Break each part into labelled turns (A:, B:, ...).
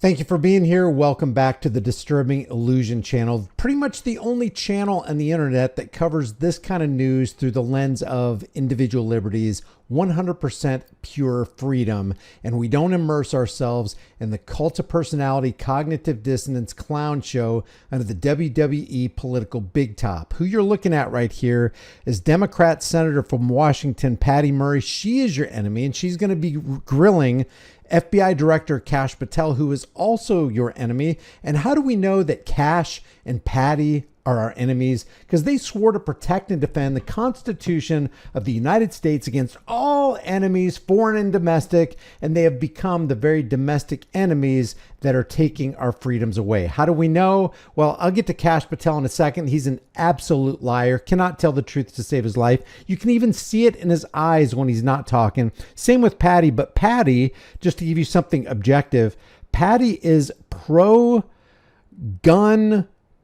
A: Thank you for being here. Welcome back to the Disturbing Illusion channel. Pretty much the only channel on the internet that covers this kind of news through the lens of individual liberties, 100% pure freedom. And we don't immerse ourselves in the cult of personality, cognitive dissonance clown show under the WWE political big top. Who you're looking at right here is Democrat Senator from Washington, Patty Murry. She is your enemy, and she's going to be grilling FBI Director Kash Patel, who is also your enemy. And how do we know that Kash and Patty are our enemies? Because they swore to protect and defend the Constitution of the United States against all enemies, foreign and domestic, and they have become the very domestic enemies that are taking our freedoms away. How do we know? Well, I'll get to Kash Patel in a second. He's an absolute liar, cannot tell the truth to save his life. You can even see it in his eyes when he's not talking. Same with Patty, but Patty, just to give you something objective, Patty is pro-gun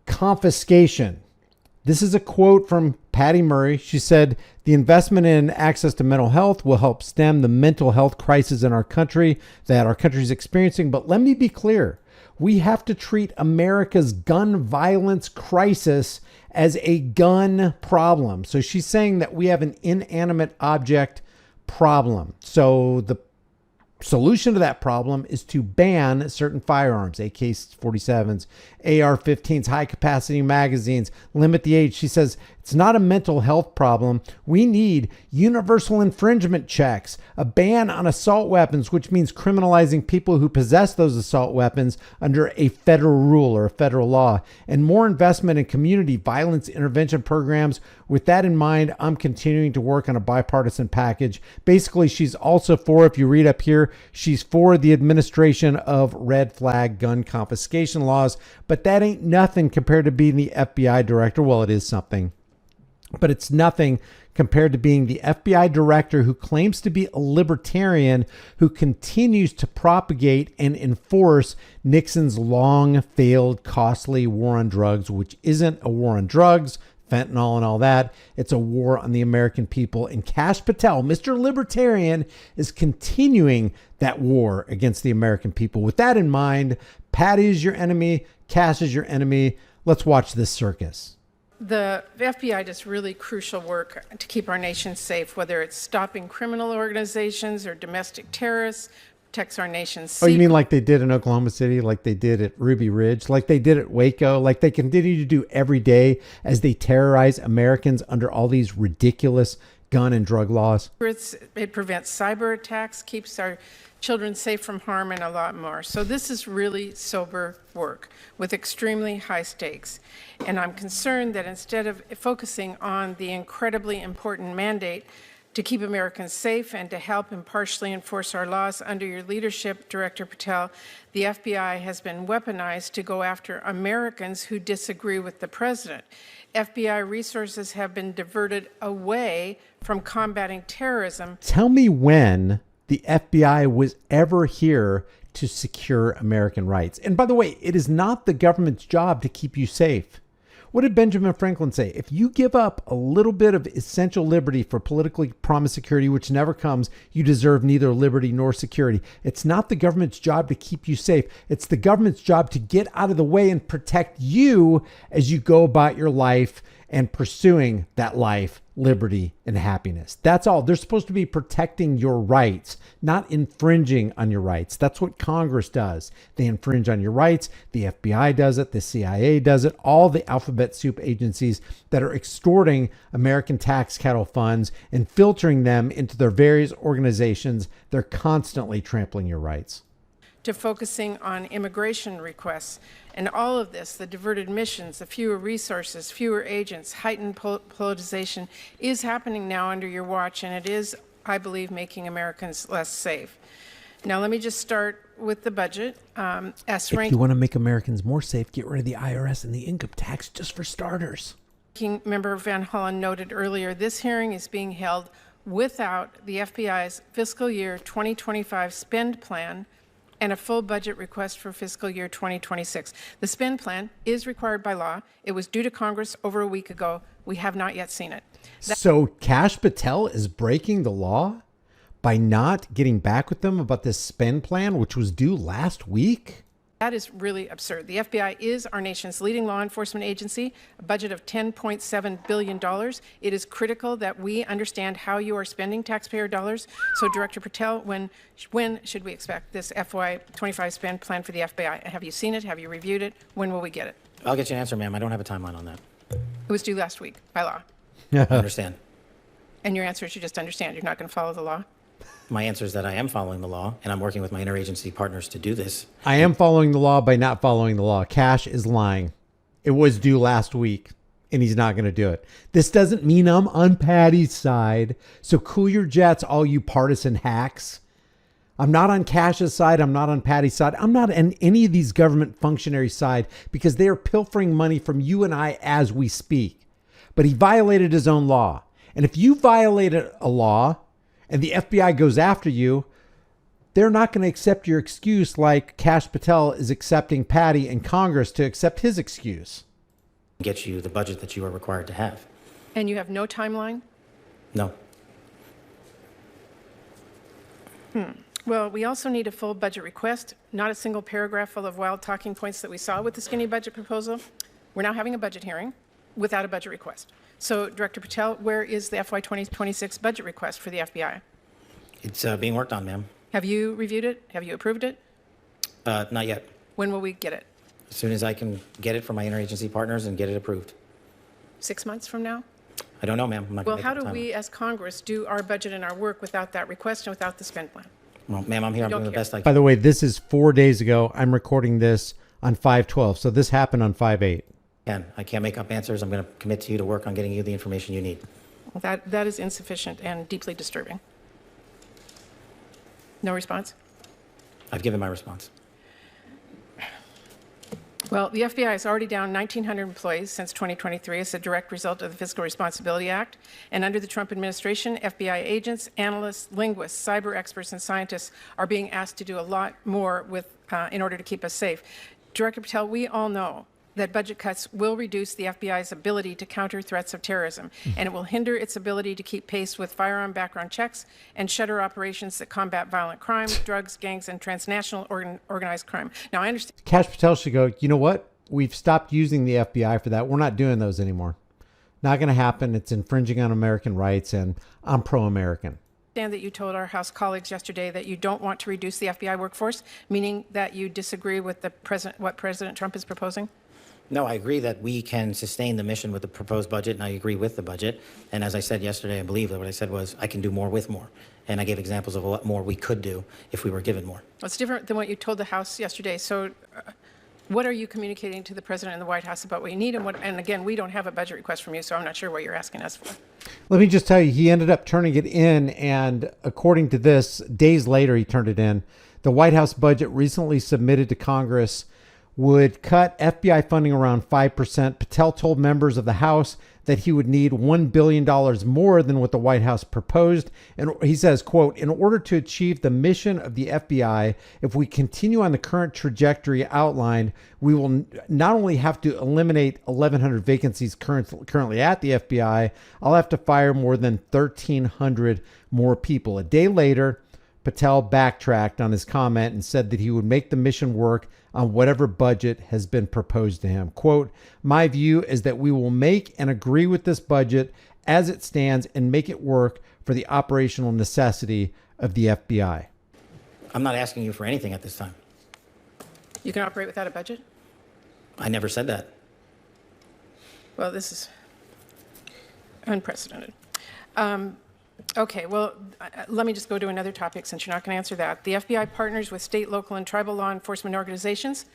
A: confiscation. This is a quote from Patty Murry. She said, "The investment in access to mental health will help stem the mental health crisis in our country that our country is experiencing. But let me be clear. We have to treat America's gun violence crisis as a gun problem." So she's saying that we have an inanimate object problem. So the solution to that problem is to ban certain firearms, AK-47s, AR-15s, high-capacity magazines, limit the age. She says it's not a mental health problem. We need universal infringement checks, a ban on assault weapons, which means criminalizing people who possess those assault weapons under a federal rule or a federal law, and more investment in community violence intervention programs. With that in mind, I'm continuing to work on a bipartisan package. Basically, she's also for, if you read up here, she's for the administration of red flag gun confiscation laws, but that ain't nothing compared to being the FBI director. Well, it is something, but it's nothing compared to being the FBI director who claims to be a libertarian, who continues to propagate and enforce Nixon's long failed, costly war on drugs, which isn't a war on drugs, fentanyl and all that. It's a war on the American people. And Kash Patel, Mr. Libertarian, is continuing that war against the American people. With that in mind, Patty is your enemy. Kash is your enemy. Let's watch this circus.
B: The FBI does really crucial work to keep our nation safe, whether it's stopping criminal organizations or domestic terrorists, protects our nation's
A: Oh, you mean like they did in Oklahoma City, like they did at Ruby Ridge, like they did at Waco, like they continue to do every day as they terrorize Americans under all these ridiculous gun and drug laws?
B: It prevents cyber attacks, keeps our children safe from harm, and a lot more. So this is really sober work with extremely high stakes. And I'm concerned that instead of focusing on the incredibly important mandate to keep Americans safe and to help impartially enforce our laws under your leadership, Director Patel, the FBI has been weaponized to go after Americans who disagree with the president. FBI resources have been diverted away from combating terrorism.
A: Tell me when the FBI was ever here to secure American rights. And by the way, it is not the government's job to keep you safe. What did Benjamin Franklin say? If you give up a little bit of essential liberty for politically promised security, which never comes, you deserve neither liberty nor security. It's not the government's job to keep you safe. It's the government's job to get out of the way and protect you as you go about your life and pursuing that life, liberty, and happiness. That's all. They're supposed to be protecting your rights, not infringing on your rights. That's what Congress does. They infringe on your rights. The FBI does it. The CIA does it. All the alphabet soup agencies that are extorting American tax cattle funds and filtering them into their various organizations, they're constantly trampling your rights.
B: To focusing on immigration requests. And all of this, the diverted missions, the fewer resources, fewer agents, heightened politicization is happening now under your watch, and it is, I believe, making Americans less safe. Now, let me just start with the budget.
A: If you want to make Americans more safe, get rid of the IRS and the income tax, just for starters.
B: Member Van Hollen noted earlier, this hearing is being held without the FBI's fiscal year 2025 spend plan and a full budget request for fiscal year 2026. The spend plan is required by law. It was due to Congress over a week ago. We have not yet seen it.
A: So Kash Patel is breaking the law by not getting back with them about this spend plan, which was due last week?
B: That is really absurd. The FBI is our nation's leading law enforcement agency, a budget of $10.7 billion. It is critical that we understand how you are spending taxpayer dollars. So, Director Patel, when should we expect this FY25 spend plan for the FBI? Have you seen it? Have you reviewed it? When will we get it?
C: I'll get you an answer, ma'am. I don't have a timeline on that.
B: It was due last week by law.
C: I understand.
B: And your answer is you just understand. You're not going to follow the law?
C: My answer is that I am following the law, and I'm working with my interagency partners to do this.
A: I am following the law by not following the law. Kash is lying. It was due last week, and he's not going to do it. This doesn't mean I'm on Patty's side. So cool your jets, all you partisan hacks. I'm not on Kash's side. I'm not on Patty's side. I'm not on any of these government functionaries' side because they are pilfering money from you and I as we speak. But he violated his own law. And if you violated a law and the FBI goes after you, they're not going to accept your excuse like Kash Patel is accepting Patty and Congress to accept his excuse.
C: Get you the budget that you are required to have.
B: And you have no timeline?
C: No.
B: Well, we also need a full budget request, not a single paragraph full of wild talking points that we saw with the skinny budget proposal. We're now having a budget hearing without a budget request. So, Director Patel, where is the FY 2026 budget request for the FBI?
C: It's being worked on, ma'am.
B: Have you reviewed it? Have you approved it?
C: Not yet.
B: When will we get it?
C: As soon as I can get it from my interagency partners and get it approved.
B: 6 months from now?
C: I don't know, ma'am. I'm not
B: Well,
C: gonna
B: how
C: make
B: do
C: up the
B: we as Congress do our budget and our work without that request and without the spend plan?
C: timeline. Well, ma'am, I'm here. I'm
B: don't
C: doing the
B: care.
C: best I
A: By
C: can.
A: the way, this is 4 days ago. I'm recording this on 5/12. So this happened on 5/8.
C: I can't make up answers. I'm going to commit to you to work on getting you the information you need.
B: That is insufficient and deeply disturbing. No response?
C: I've given my response.
B: Well, the FBI is already down 1,900 employees since 2023 as a direct result of the Fiscal Responsibility Act. And under the Trump administration, FBI agents, analysts, linguists, cyber experts, and scientists are being asked to do a lot more in order to keep us safe. Director Patel, we all know that budget cuts will reduce the FBI's ability to counter threats of terrorism, and it will hinder its ability to keep pace with firearm background checks and shutter operations that combat violent crime, drugs, gangs, and transnational organized crime. Now, I understand.
A: Kash Patel should go, you know what? We've stopped using the FBI for that. We're not doing those anymore. Not going to happen. It's infringing on American rights, and I'm pro-American.
B: That you told our House colleagues yesterday that you don't want to reduce the FBI workforce, meaning that you disagree with what President Trump is proposing?
C: No, I agree that we can sustain the mission with the proposed budget, and I agree with the budget. And as I said yesterday, I believe that what I said was I can do more with more. And I gave examples of a lot more we could do if we were given more.
B: Well, it's different than what you told the House yesterday. So what are you communicating to the President and the White House about what you need? And again, we don't have a budget request from you, so I'm not sure what you're asking us for.
A: Let me just tell you, he ended up turning it in. And according to this, days later, he turned it in. The White House budget recently submitted to Congress would cut FBI funding around 5%. Patel told members of the House that he would need $1 billion more than what the White House proposed. And he says, quote, in order to achieve the mission of the FBI, if we continue on the current trajectory outlined, we will not only have to eliminate 1,100 vacancies currently at the FBI, I'll have to fire more than 1,300 more people. A day later, Patel backtracked on his comment and said that he would make the mission work on whatever budget has been proposed to him. Quote, my view is that we will make and agree with this budget as it stands and make it work for the operational necessity of the FBI.
C: I'm not asking you for anything at this time.
B: You can operate without a budget?
C: I never said that.
B: Well, this is unprecedented. Okay, well, let me just go to another topic since you're not going to answer that. The FBI partners with state, local, and tribal law enforcement organizations.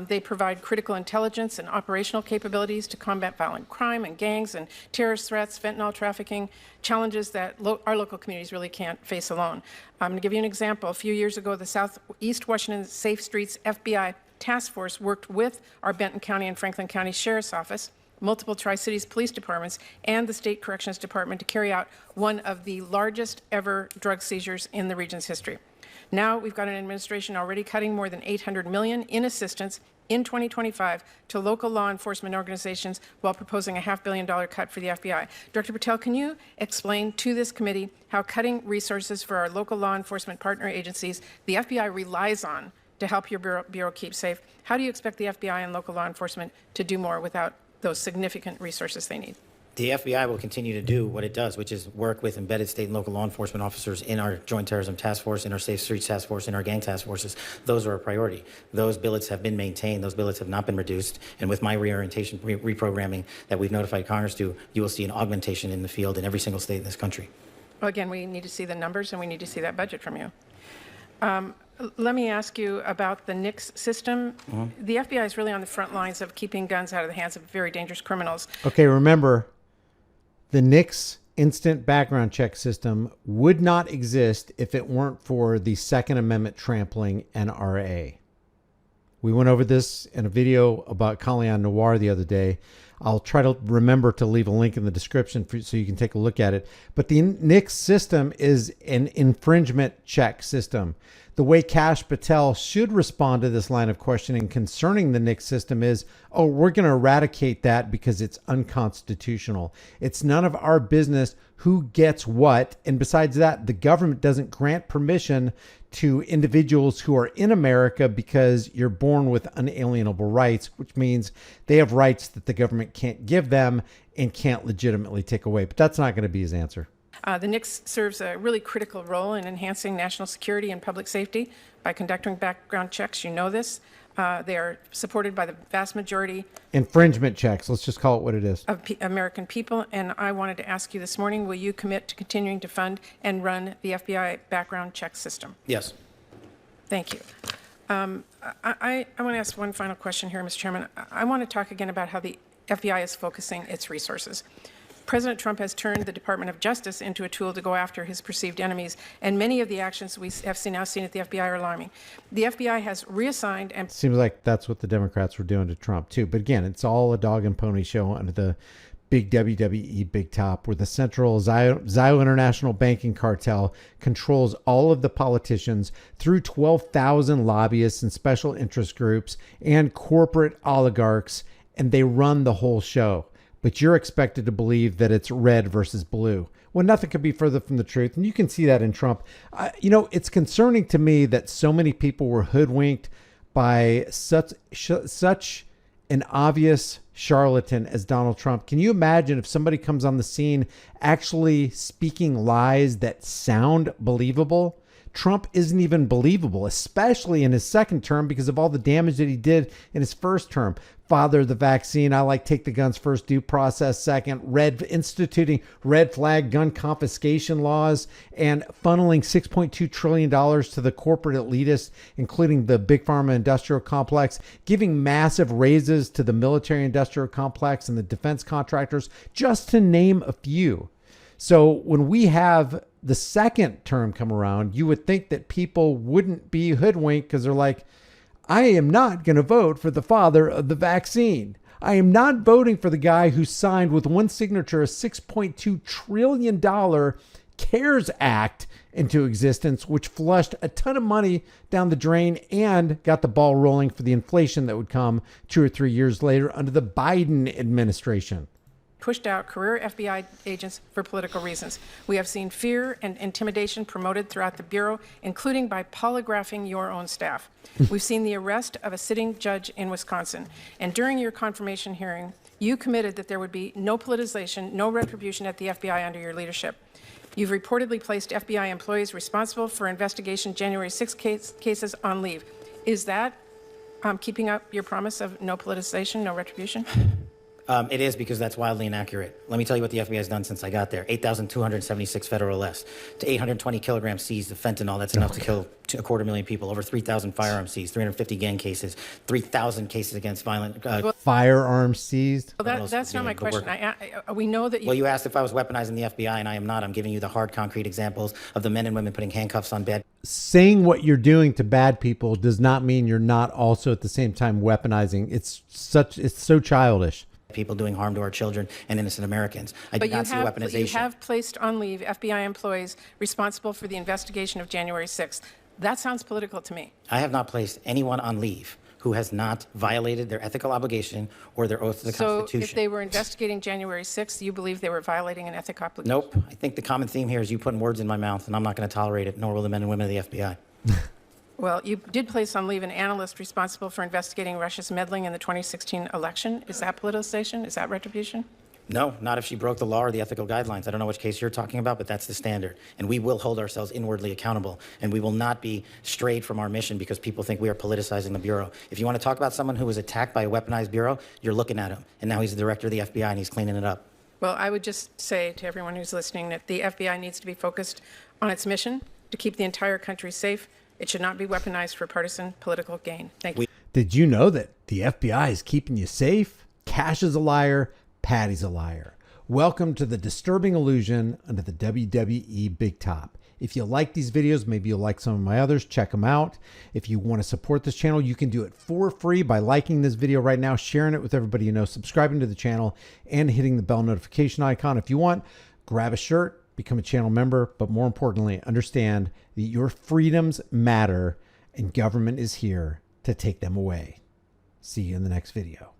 B: They provide critical intelligence and operational capabilities to combat violent crime and gangs and terrorist threats, fentanyl trafficking, challenges that our local communities really can't face alone. I'm going to give you an example. A few years ago, the Southeast Washington Safe Streets FBI Task Force worked with our Benton County and Franklin County Sheriff's Office, multiple Tri-Cities police departments, and the State Corrections Department to carry out one of the largest ever drug seizures in the region's history. Now we've got an administration already cutting more than $800 million in assistance in 2025 to local law enforcement organizations while proposing a $500 million cut for the FBI. Director Patel, can you explain to this committee how cutting resources for our local law enforcement partner agencies the FBI relies on to help your bureau keep safe. How do you expect the FBI and local law enforcement to do more without those significant resources they need?
C: The FBI will continue to do what it does, which is work with embedded state and local law enforcement officers in our Joint Terrorism Task Force, in our Safe Streets Task Force, in our gang task forces. Those are a priority. Those billets have been maintained. Those billets have not been reduced. And with my reorientation, reprogramming that we've notified Congress to, you will see an augmentation in the field in every single state in this country.
B: Well, again, we need to see the numbers and we need to see that budget from you. Let me ask you about the NICS system. The FBI is really on the front lines of keeping guns out of the hands of very dangerous criminals.
A: Okay, remember, the NICS instant background check system would not exist if it weren't for the Second Amendment trampling NRA. We went over this in a video about Kalyan Noir the other day. I'll try to remember to leave a link in the description so you can take a look at it. But the NICS system is an infringement check system. The way Kash Patel should respond to this line of questioning concerning the NICS system is, oh, we're going to eradicate that because it's unconstitutional. It's none of our business who gets what. And besides that, the government doesn't grant permission to individuals who are in America because you're born with unalienable rights, which means they have rights that the government can't give them and can't legitimately take away. But that's not going to be his answer.
B: The NICS serves a really critical role in enhancing national security and public safety by conducting background checks. You know this. They are supported by the vast majority
A: Infringement checks. Let's just call it what it is.
B: of American people. And I wanted to ask you this morning, will you commit to continuing to fund and run the FBI background check system?
C: Yes.
B: Thank you. I want to ask one final question here, Mr. Chairman. I want to talk again about how the FBI is focusing its resources. President Trump has turned the Department of Justice into a tool to go after his perceived enemies, and many of the actions we have now seen at the FBI are alarming. The FBI has reassigned and...
A: Seems like that's what the Democrats were doing to Trump, too. But again, it's all a dog and pony show under the big WWE big top, where the central Zio International Banking Cartel controls all of the politicians through 12,000 lobbyists and special interest groups and corporate oligarchs, and they run the whole show. But you're expected to believe that it's red versus blue. Well, nothing could be further from the truth. And you can see that in Trump. It's concerning to me that so many people were hoodwinked by such an obvious charlatan as Donald Trump. Can you imagine if somebody comes on the scene actually speaking lies that sound believable? Trump isn't even believable, especially in his second term because of all the damage that he did in his first term. Father the vaccine, I like take the guns first, due process second, instituting red flag gun confiscation laws, and funneling $6.2 trillion to the corporate elitists, including the big pharma industrial complex, giving massive raises to the military industrial complex and the defense contractors, just to name a few. So when we have the second term come around, you would think that people wouldn't be hoodwinked because they're like, I am not going to vote for the father of the vaccine. I am not voting for the guy who signed with one signature a $6.2 trillion CARES Act into existence, which flushed a ton of money down the drain and got the ball rolling for the inflation that would come 2 or 3 years later under the Biden administration.
B: Pushed out career FBI agents for political reasons. We have seen fear and intimidation promoted throughout the Bureau, including by polygraphing your own staff. We've seen the arrest of a sitting judge in Wisconsin. And during your confirmation hearing, you committed that there would be no politicization, no retribution at the FBI under your leadership. You've reportedly placed FBI employees responsible for investigation January 6 cases on leave. Is that keeping up your promise of no politicization, no retribution?
C: It is, because that's wildly inaccurate. Let me tell you what the FBI has done since I got there. 8,276 federal arrests, to 820 kilograms seized of fentanyl. That's enough to kill 250,000 people. Over 3,000 firearms seized, 350 gang cases, 3,000 cases against violent...
A: Firearms seized?
B: Well, that's not my question. We know that you...
C: Well, you asked if I was weaponizing the FBI, and I am not. I'm giving you the hard, concrete examples of the men and women putting handcuffs on bad...
A: Saying what you're doing to bad people does not mean you're not also at the same time weaponizing. It's so childish.
C: People doing harm to our children and innocent Americans. I do not see weaponization.
B: You have placed on leave FBI employees responsible for the investigation of January 6th. That sounds political to me.
C: I have not placed anyone on leave who has not violated their ethical obligation or their oath to the Constitution.
B: So if they were investigating January 6th, you believe they were violating an ethical obligation?
C: Nope. I think the common theme here is you putting words in my mouth, and I'm not going to tolerate it, nor will the men and women of the FBI.
B: Well, you did place on leave an analyst responsible for investigating Russia's meddling in the 2016 election. Is that politicization? Is that retribution?
C: No, not if she broke the law or the ethical guidelines. I don't know which case you're talking about, but that's the standard. And we will hold ourselves inwardly accountable. And we will not be strayed from our mission because people think we are politicizing the Bureau. If you want to talk about someone who was attacked by a weaponized Bureau, you're looking at him. And now he's the director of the FBI and he's cleaning it up.
B: Well, I would just say to everyone who's listening that the FBI needs to be focused on its mission to keep the entire country safe. It should not be weaponized for partisan political gain. Thank you.
A: Did you know that the FBI is keeping you safe? Kash is a liar. Patty's a liar. Welcome to the disturbing illusion under the WWE Big Top. If you like these videos, maybe you'll like some of my others, check them out. If you want to support this channel, you can do it for free by liking this video right now, sharing it with everybody you know, subscribing to the channel, and hitting the bell notification icon. If you want, grab a shirt, become a channel member, but more importantly, understand that your freedoms matter and government is here to take them away. See you in the next video.